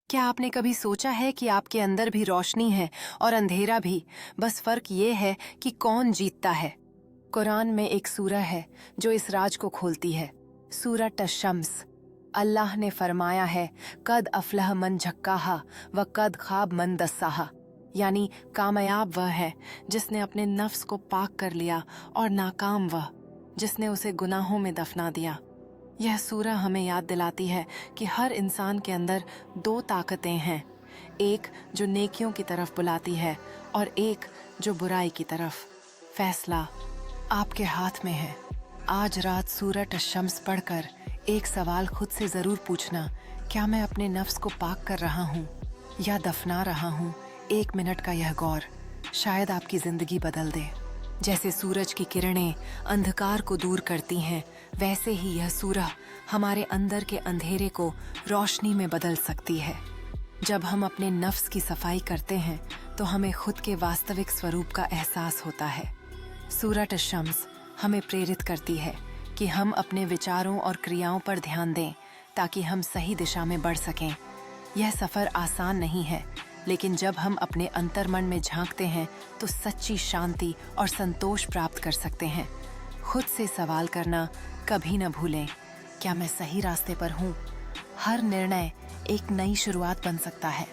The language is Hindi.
क्या आपने कभी सोचा है कि आपके अंदर भी रोशनी है और अंधेरा भी, बस फर्क ये है कि कौन जीतता है। कुरान में एक सूरह है जो इस राज को खोलती है, सूरत अश-शम्स। अल्लाह ने फरमाया है, कद अफलह मन झक्काहा व कद खाब मन दस्साहा, यानी कामयाब वह है जिसने अपने नफ्स को पाक कर लिया और नाकाम वह जिसने उसे गुनाहों में दफना दिया। यह सूरह हमें याद दिलाती है कि हर इंसान के अंदर दो ताकतें हैं, एक जो नेकियों की तरफ बुलाती है और एक जो बुराई की तरफ। फैसला आपके हाथ में है। आज रात सूरत अश-शम्स पढ़कर एक सवाल खुद से ज़रूर पूछना, क्या मैं अपने नफ्स को पाक कर रहा हूँ या दफना रहा हूँ? 1 मिनट का यह गौर शायद आपकी ज़िंदगी बदल दे। जैसे सूरज की किरणें अंधकार को दूर करती हैं, वैसे ही यह सूरह हमारे अंदर के अंधेरे को रोशनी में बदल सकती है। जब हम अपने नफ्स की सफाई करते हैं तो हमें खुद के वास्तविक स्वरूप का एहसास होता है। सूरत अश-शम्स हमें प्रेरित करती है कि हम अपने विचारों और क्रियाओं पर ध्यान दें ताकि हम सही दिशा में बढ़ सकें। यह सफ़र आसान नहीं है, लेकिन जब हम अपने अंतर्मन में झांकते हैं तो सच्ची शांति और संतोष प्राप्त कर सकते हैं। खुद से सवाल करना कभी न भूलें, क्या मैं सही रास्ते पर हूँ? हर निर्णय एक नई शुरुआत बन सकता है।